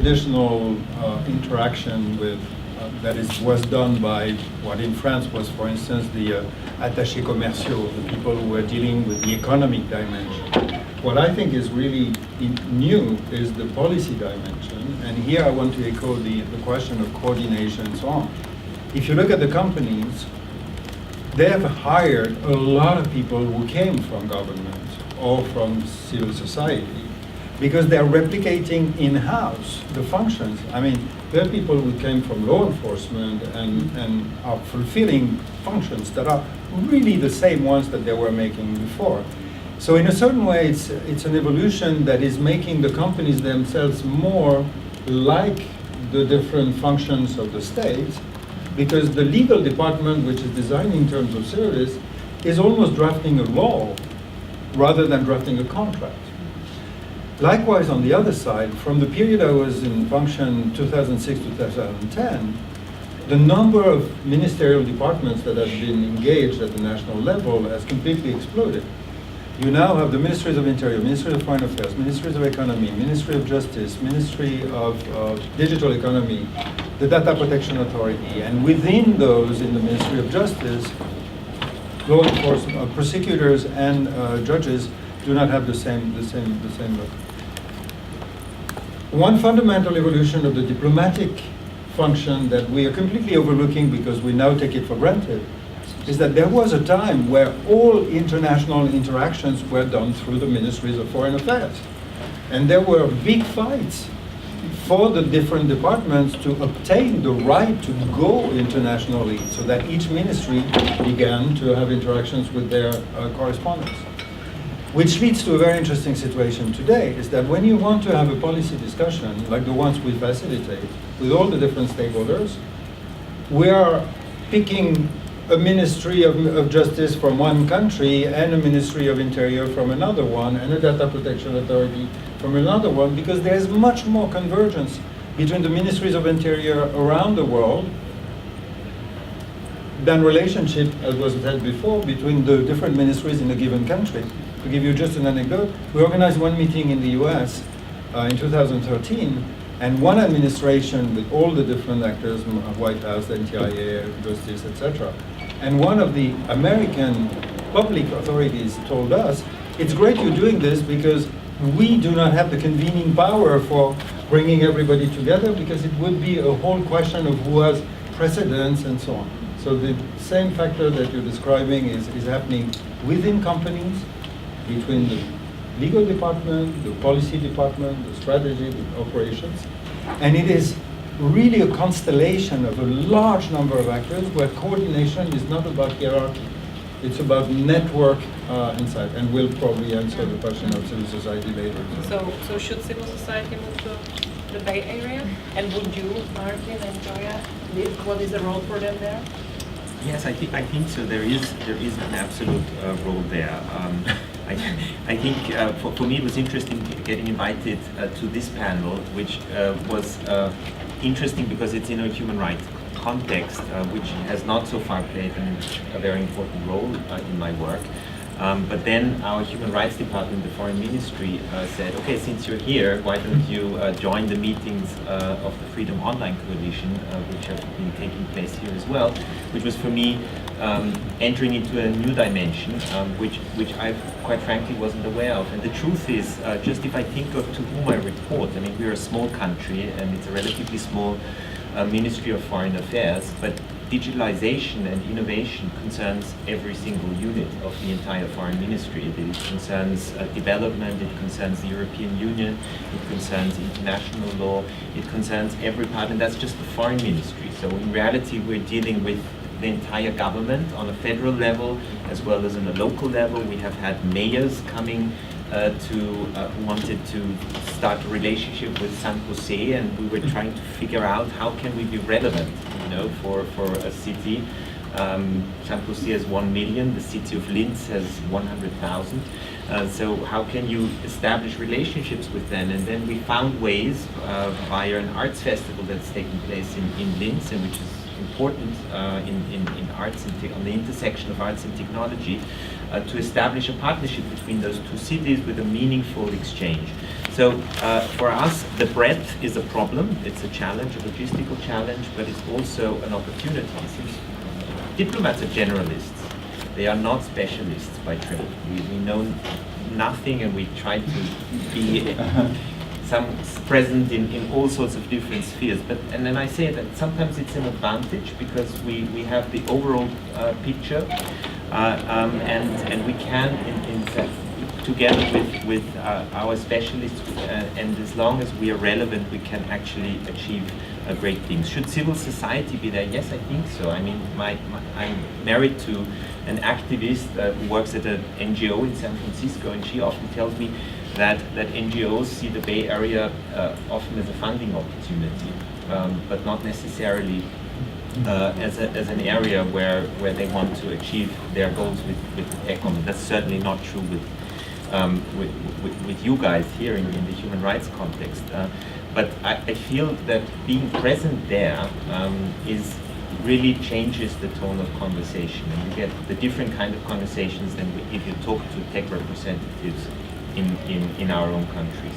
traditional interaction with was done by what in France was, for instance, the attachés commerciaux, the people who were dealing with the economic dimension. What I think is really new is the policy dimension, and here I want to echo the question of coordination and so on. If you look at the companies, they have hired a lot of people who came from government or from civil society because they're replicating in-house the functions. I mean, there are people who came from law enforcement and are fulfilling functions that are really the same ones that they were making before. So in a certain way, it's an evolution that is making the companies themselves more like the different functions of the state, because the legal department, which is designing terms of service, is almost drafting a law rather than drafting a contract. Likewise, on the other side, from the period I was in function 2006-2010, the number of ministerial departments that have been engaged at the national level has completely exploded. You now have the Ministries of Interior, Ministry of Foreign Affairs, Ministries of Economy, Ministry of Justice, Ministry of Digital Economy, the Data Protection Authority, and within those, in the Ministry of Justice, law enforcement, prosecutors and judges do not have the same look. One fundamental evolution of the diplomatic function that we are completely overlooking because we now take it for granted is that there was a time where all international interactions were done through the Ministries of Foreign Affairs. And there were big fights for the different departments to obtain the right to go internationally so that each ministry began to have interactions with their correspondents. Which leads to a very interesting situation today, is that when you want to have a policy discussion, like the ones we facilitate, with all the different stakeholders, we are picking a Ministry of Justice from one country and a Ministry of Interior from another one and a Data Protection Authority from another one, because there's much more convergence between the Ministries of Interior around the world than relationship, as was said before, between the different ministries in a given country. To give you just an anecdote, we organized one meeting in the US in 2013, and one administration with all the different actors, White House, NTIA, Justice, etc. And one of the American public authorities told us, it's great you're doing this because we do not have the convening power for bringing everybody together, because it would be a whole question of who has precedence and so on. So the same factor that you're describing is happening within companies, between the legal department, the policy department, the strategy, the operations. And it is really a constellation of a large number of actors where coordination is not about hierarchy. It's about network inside. And we'll probably answer the question of civil society later. So should civil society move to the Bay Area? And would you, Martin and Joya, what is the role for them there? Yes, I think so. There is an absolute role there. I think for me it was interesting getting invited to this panel, which was interesting because it's in a human rights context, which has not so far played a very important role in my work. But then our Human Rights Department, the Foreign Ministry, said, okay, since you're here, why don't you join the meetings of the Freedom Online Coalition, which have been taking place here as well, which was for me entering into a new dimension, which I quite frankly wasn't aware of. And the truth is, just if I think of to whom I report, I mean, we're a small country and it's a relatively small Ministry of Foreign Affairs, but digitalization and innovation concerns every single unit of the entire foreign ministry. It concerns development, it concerns the European Union, it concerns international law, it concerns every part, and that's just the foreign ministry. So in reality, we're dealing with the entire government on a federal level as well as on a local level. We have had mayors coming who wanted to start a relationship with San Jose, and we were trying to figure out how can we be relevant, for a city. San Jose has 1 million, the city of Linz has 100,000. So how can you establish relationships with them? And then we found ways via an arts festival that's taking place in Linz, and which is important in arts and on the intersection of arts and technology, to establish a partnership between those two cities with a meaningful exchange. So for us, the breadth is a problem. It's a challenge, a logistical challenge, but it's also an opportunity. Since diplomats are generalists, they are not specialists by trade. We know nothing, and we try to be present in all sorts of different spheres. And then I say that sometimes it's an advantage because we have the overall picture, and we can, in fact, together with our specialists, and as long as we are relevant, we can actually achieve great things. Should civil society be there? Yes, I think so. I mean, I'm married to an activist who works at an NGO in San Francisco, and she often tells me that NGOs see the Bay Area often as a funding opportunity, but not necessarily as an area where they want to achieve their goals with the tech economy. That's certainly not true with you guys here in the human rights context. But I feel that being present there really changes the tone of conversation, and you get the different kind of conversations than if you talk to tech representatives in our own countries.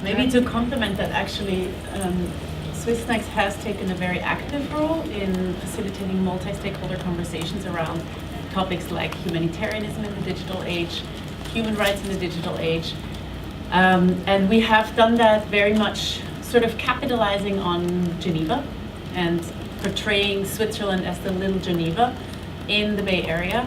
Maybe to complement that, actually, Swissnex has taken a very active role in facilitating multi-stakeholder conversations around topics like humanitarianism in the digital age, human rights in the digital age. And we have done that very much sort of capitalizing on Geneva and portraying Switzerland as the little Geneva in the Bay Area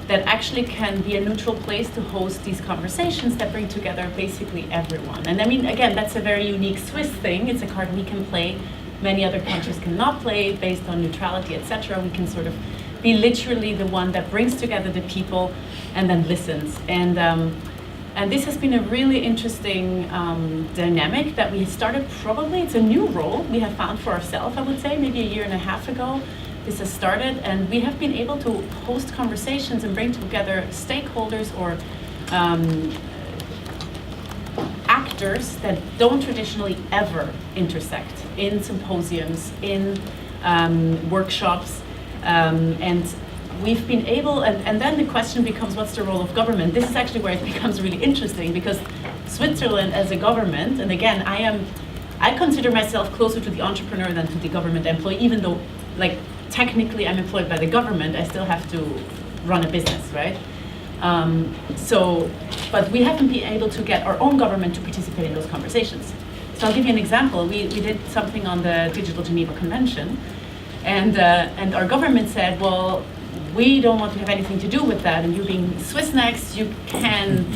that actually can be a neutral place to host these conversations that bring together basically everyone. And I mean, again, that's a very unique Swiss thing. It's a card we can play, many other countries cannot play based on neutrality, etc. We can sort of be literally the one that brings together the people and then listens. And this has been a really interesting dynamic that we started it's a new role we have found for ourselves, I would say, maybe a year and a half ago. This has started, and we have been able to host conversations and bring together stakeholders or actors that don't traditionally ever intersect in symposiums, in workshops, and we've been able, and then the question becomes, what's the role of government? This is actually where it becomes really interesting, because Switzerland as a government, and again, I consider myself closer to the entrepreneur than to the government employee, even though, like, technically I'm employed by the government, I still have to run a business, right? But we haven't been able to get our own government to participate in those conversations. So I'll give you an example. We did something on the Digital Geneva Convention, and our government said, well, we don't want to have anything to do with that, and you being Swissnex, you can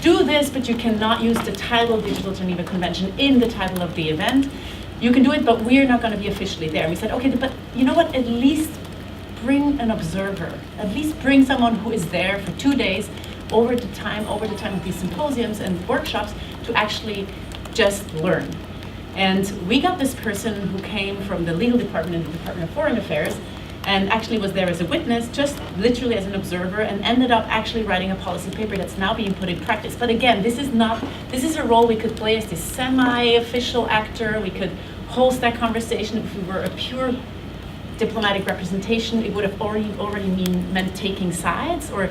do this, but you cannot use the title Digital Geneva Convention in the title of the event. You can do it, but we're not going to be officially there. We said, okay, but you know what, at least bring an observer, at least bring someone who is there for 2 days over the time of these symposiums and workshops to actually just learn. And we got this person who came from the legal department in the Department of Foreign Affairs, and actually was there as a witness, just literally as an observer, and ended up actually writing a policy paper that's now being put in practice. But again, this is a role we could play as the semi-official actor. We could host that conversation. If we were a pure diplomatic representation, it would have already meant taking sides or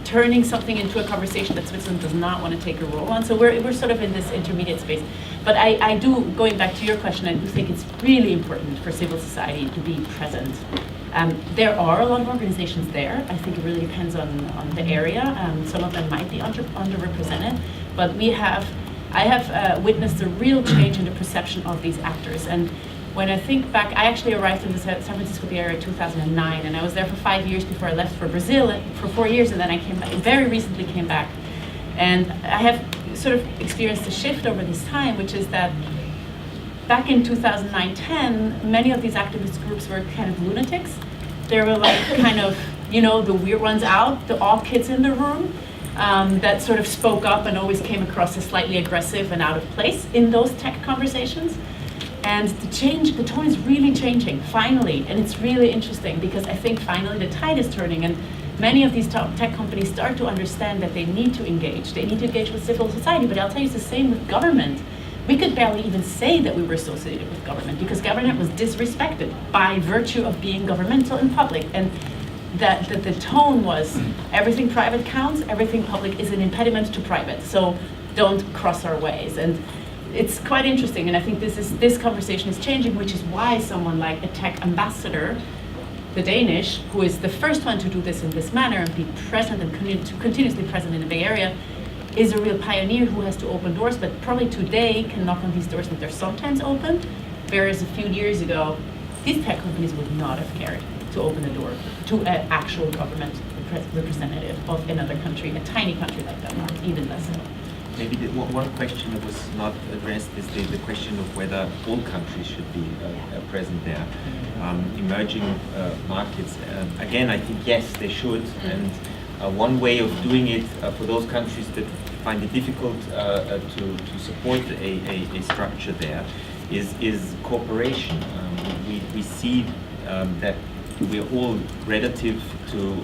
turning something into a conversation that Switzerland does not want to take a role on. So we're sort of in this intermediate space. But I do, going back to your question, I do think it's really important for civil society to be present. There are a lot of organizations there. I think it really depends on the area. Some of them might be underrepresented, but I have witnessed a real change in the perception of these actors. And when I think back, I actually arrived in the San Francisco Bay Area in 2009, and I was there for 5 years before I left for Brazil for 4 years, and then I very recently came back. And I have sort of experienced a shift over this time, which is that back in 2009-10, many of these activist groups were kind of lunatics. They were like kind of, the weird ones out, the odd kids in the room, that sort of spoke up and always came across as slightly aggressive and out of place in those tech conversations. And the tone is really changing, finally, and it's really interesting because I think finally the tide is turning, and many of these top tech companies start to understand that they need to engage. They need to engage with civil society, but I'll tell you it's the same with government. we could barely even say that we were associated with government because government was disrespected by virtue of being governmental in public. And that the tone was everything private counts, everything public is an impediment to private. So don't cross our ways. And it's quite interesting. And I think this conversation is changing, which is why someone like a tech ambassador, the Danish, who is the first one to do this in this manner and be present and continuously present in the Bay Area, is a real pioneer who has to open doors, but probably today can knock on these doors that they're sometimes open, whereas a few years ago, these tech companies would not have cared to open the door to an actual government representative of another country, a tiny country like Denmark, even less so. Maybe one question that was not addressed is the question of whether all countries should be present there. Emerging markets, again, I think yes, they should. And one way of doing it for those countries that find it difficult to support a structure there is cooperation. We see that we're all relative to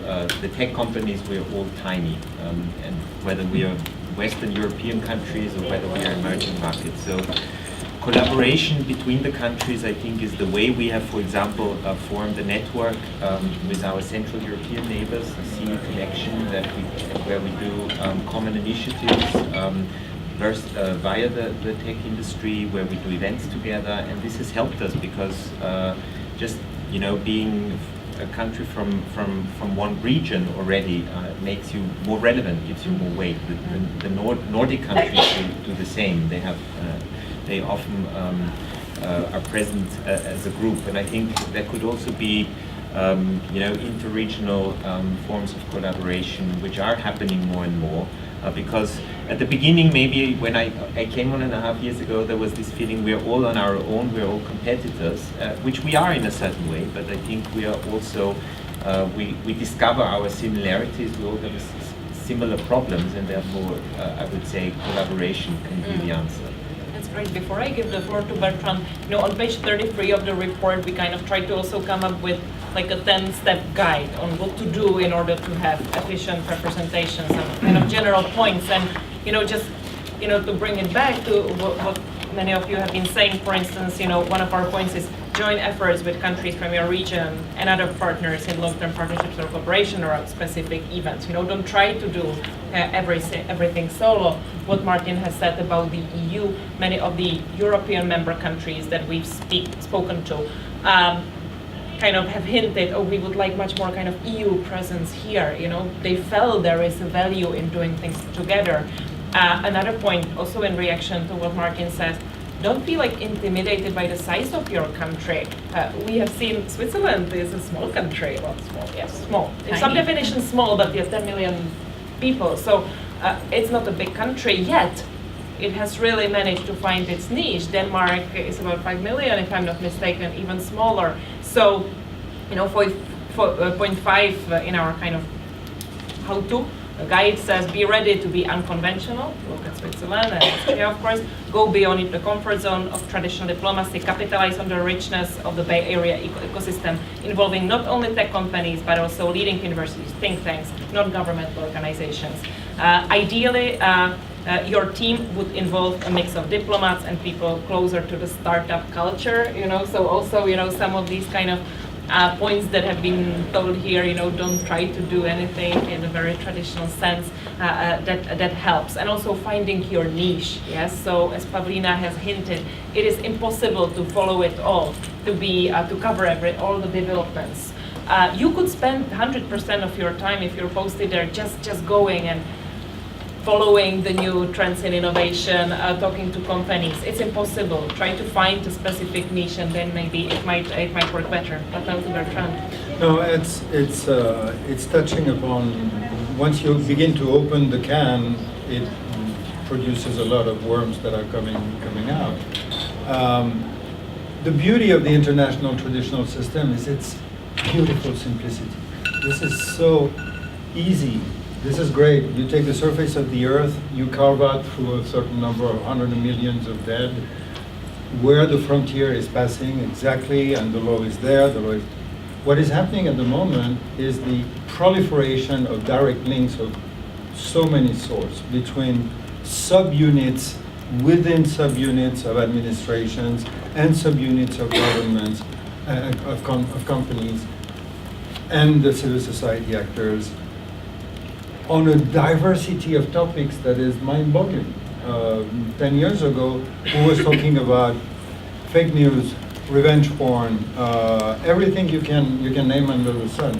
the tech companies, we're all tiny, and whether we are Western European countries or whether we are emerging markets. So collaboration between the countries, I think, is the way we have, for example, formed a network with our Central European neighbors, the CE Connection, where we do common initiatives via the tech industry, where we do events together, and this has helped us because just being a country from one region already makes you more relevant, gives you more weight. The Nordic countries do the same. They often are present as a group, and I think there could also be interregional forms of collaboration which are happening more and more. Because at the beginning, maybe when I came 1.5 years ago, there was this feeling we're all on our own, we're all competitors, which we are in a certain way, but I think we are also, we discover our similarities, we all have similar problems, and therefore I would say collaboration can be the answer. That's great. Before I give the floor to Bertrand, on page 33 of the report, we kind of try to also come up with like a 10-step guide on what to do in order to have efficient representation, some kind of general points, and just to bring it back to what many of you have been saying. For instance, one of our points is joint efforts with countries from your region and other partners in long-term partnerships or cooperation or specific events. Don't try to do everything solo. What Martin has said about the EU, many of the European member countries that we've spoken to kind of have hinted, we would like much more kind of EU presence here. They felt there is a value in doing things together. Another point, also in reaction to what Martin says, don't be intimidated by the size of your country. We have seen Switzerland is a small country. Well, small, yes, small. In some definitions small, but there's 10 million people. So it's not a big country yet. It has really managed to find its niche. Denmark is about 5 million, if I'm not mistaken, even smaller. So, for point 5 in our kind of how-to, the guide says, be ready to be unconventional. Look at Switzerland and Austria, of course. Go beyond the comfort zone of traditional diplomacy. Capitalize on the richness of the Bay Area ecosystem, involving not only tech companies, but also leading universities, think tanks, non-governmental organizations. Ideally, your team would involve a mix of diplomats and people closer to the startup culture, so also, some of these kind of points that have been told here, don't try to do anything in a very traditional sense, that helps. And also finding your niche, yes? So as Pavlina has hinted, it is impossible to follow it all, to cover all the developments. You could spend 100% of your time, if you're posted there, just going and following the new trends in innovation, talking to companies. It's impossible. Try to find a specific niche, and then maybe it might work better. But now to Bertrand. No, it's touching upon, once you begin to open the can, it produces a lot of worms that are coming out. The beauty of the international traditional system is its beautiful simplicity. This is so easy. This is great. You take the surface of the earth, you carve out through a certain number of hundreds of millions of dead, where the frontier is passing exactly, and the law is there. What is happening at the moment is the proliferation of direct links of so many sorts between subunits within subunits of administrations and subunits of governments, of companies, and the civil society actors on a diversity of topics that is mind-boggling. 10 years ago, who was talking about fake news, revenge porn, everything you can name under the sun.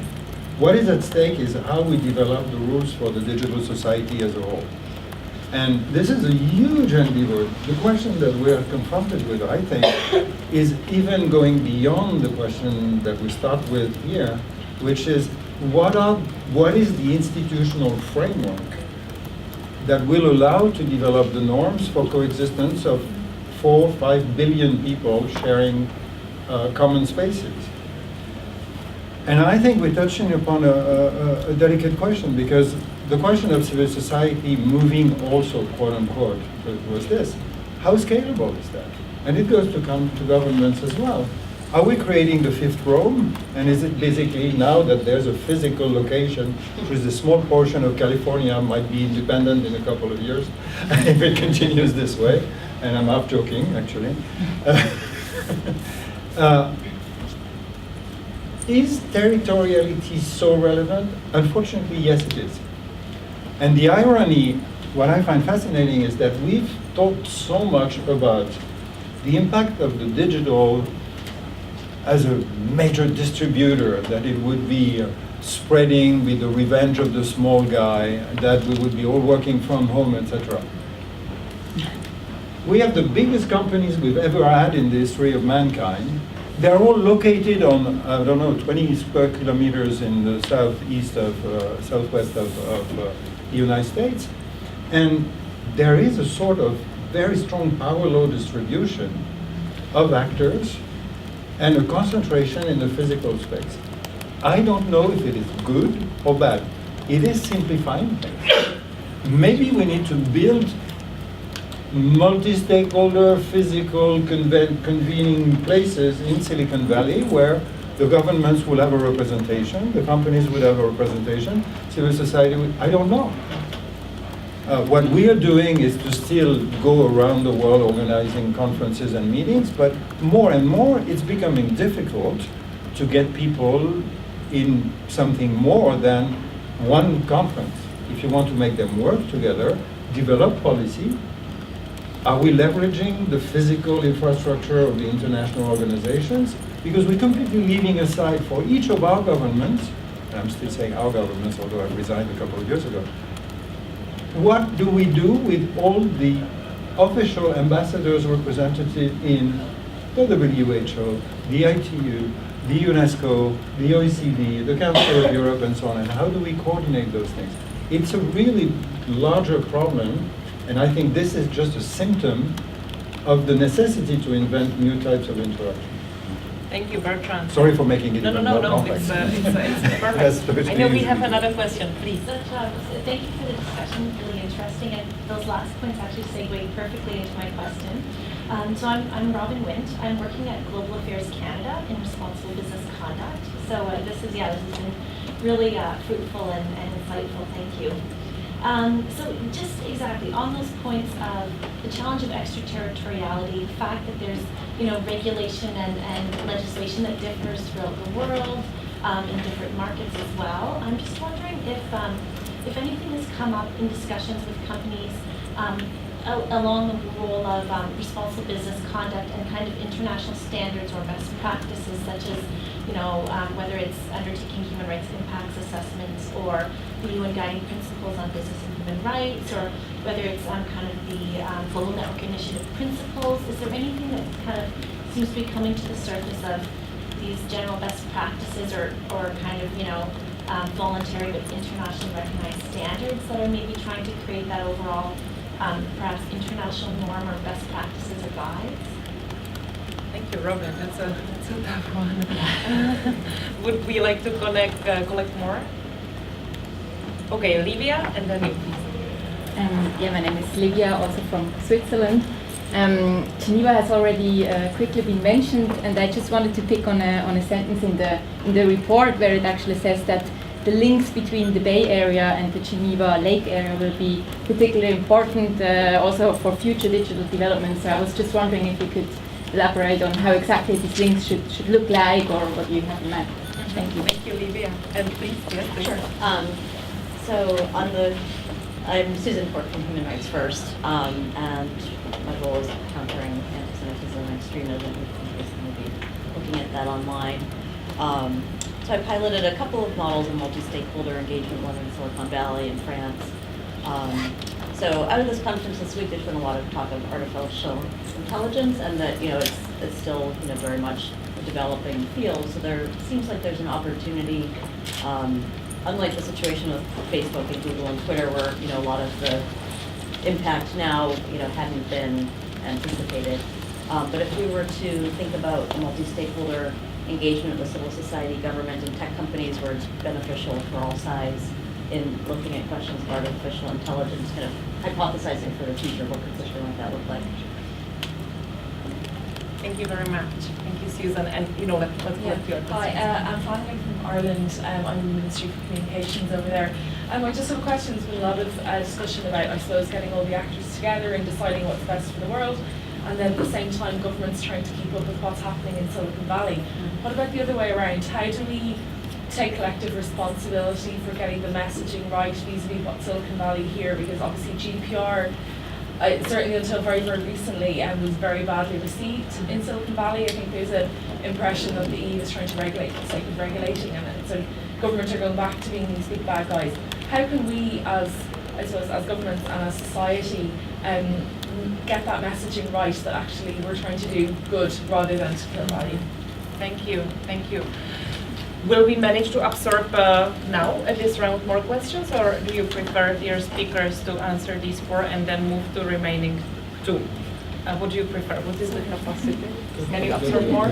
What is at stake is how we develop the rules for the digital society as a whole. And this is a huge endeavor. The question that we are confronted with, I think, is even going beyond the question that we start with here, which is what is the institutional framework that will allow to develop the norms for coexistence of 4 or 5 billion people sharing common spaces? And I think we're touching upon a delicate question, because the question of civil society moving also, quote unquote, was this: how scalable is that? And it goes to come to governments as well. Are we creating the fifth Rome? And is it basically now that there's a physical location, which is a small portion of California, might be independent in a couple of years, if it continues this way? And I'm half joking, actually. Is territoriality so relevant? Unfortunately, yes, it is. And the irony, what I find fascinating, is that we've talked so much about the impact of the digital as a major distributor, that it would be spreading with the revenge of the small guy, that we would be all working from home, etc. We have the biggest companies we've ever had in the history of mankind. They're all located on, I don't know, 20 square kilometers in the southwest of the United States. And there is a sort of very strong power law distribution of actors and a concentration in the physical space. I don't know if it is good or bad. It is simplifying things. Maybe we need to build multi-stakeholder physical convening places in Silicon Valley where the governments will have a representation, the companies would have a representation, civil society would, I don't know. What we are doing is to still go around the world organizing conferences and meetings, but more and more it's becoming difficult to get people in something more than one conference. If you want to make them work together, develop policy. Are we leveraging the physical infrastructure of the international organizations? Because we're completely leaving aside for each of our governments, and I'm still saying our governments, although I resigned a couple of years ago, what do we do with all the official ambassadors represented in the WHO, the ITU, the UNESCO, the OECD, the Council of Europe, and so on, and how do we coordinate those things? It's a really larger problem, and I think this is just a symptom of the necessity to invent new types of interaction. Thank you, Bertrand. Sorry for making it even more No, complex. it's perfect. I know we have another question, please. So, thank you for the discussion, really interesting, and those last points actually segue perfectly into my question. So I'm Robin Wint. I'm working at Global Affairs Canada in responsible business conduct. So this has been really fruitful and insightful. Thank you. So just exactly on those points of the challenge of extraterritoriality, the fact that there's regulation and legislation that differs throughout the world in different markets as well. I'm just wondering if anything has come up in discussions with companies along the role of responsible business conduct and kind of international standards or best practices, such as whether it's undertaking human rights impacts assessments or the UN guiding principles on business and human rights, or whether it's kind of the Global Network Initiative principles. Is there anything that kind of seems to be coming to the surface of these general best practices or kind of voluntary but internationally recognized standards that are maybe trying to create that overall perhaps international norm or best practices or guides? Thank you, Robin. That's a tough one. Would we like to collect more? Okay, Livia, and then you, please. My name is Livia, also from Switzerland. Geneva has already quickly been mentioned, and I just wanted to pick on a sentence in the report where it actually says that the links between the Bay Area and the Geneva Lake area will be particularly important also for future digital developments. So I was just wondering if you could elaborate on how exactly these links should look like, or what you have in mind. Thank you. Thank you, Livia. And please, yes, please. Sure. So I'm Susan Cork from Human Rights First, and my role is countering anti-Semitism and extremism. We'll be looking at that online. So I piloted a couple of models of multi-stakeholder engagement, one in Silicon Valley in France. So out of this conference this week, there's been a lot of talk of artificial intelligence, and that it's still very much a developing field. So there seems like there's an opportunity. Unlike the situation with Facebook and Google and Twitter, where a lot of the impact now hadn't been anticipated. But if we were to think about multi-stakeholder engagement with civil society, government, and tech companies, where it's beneficial for all sides in looking at questions of artificial intelligence, kind of hypothesizing for the future, what could something like that look like? Thank you very much. Thank you, Susan. And let's go to your Hi, I'm Fanny from Ireland. I'm in the Ministry for Communications over there. I just have questions with a lot of discussion about, I suppose, getting all the actors together and deciding what's best for the world, and then at the same time governments trying to keep up with what's happening in Silicon Valley. What about the other way around? How do we take collective responsibility for getting the messaging right vis-a-vis what Silicon Valley hear? Because obviously GDPR, certainly until very, very recently, was very badly received in Silicon Valley. I think there's an impression that the EU is trying to regulate for the sake of regulating, and so governments are going back to being these big bad guys. How can we, as governments and as society, get that messaging right, that actually we're trying to do good rather than to kill value? Thank you. Thank you. Will we manage to absorb now at this round more questions, or do you prefer your speakers to answer these 4 and then move to remaining 2? What do you prefer? What is the capacity? Can you absorb more?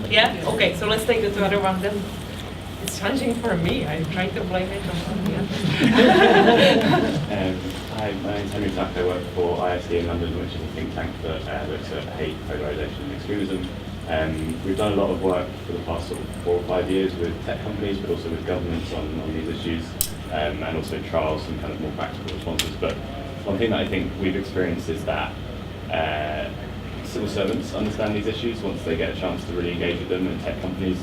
Yeah? Okay, so let's take the 2 other one then. It's challenging for me. I try to blame it on the Hi, my name's Henry Tuck. I work for ISD in London, which is a think tank that looks at hate, polarisation and extremism. We've done a lot of work for the past sort of 4 or 5 years with tech companies, but also with governments on these issues, and also trials and kind of more practical responses. But one thing that I think we've experienced is that civil servants understand these issues once they get a chance to really engage with them, and tech companies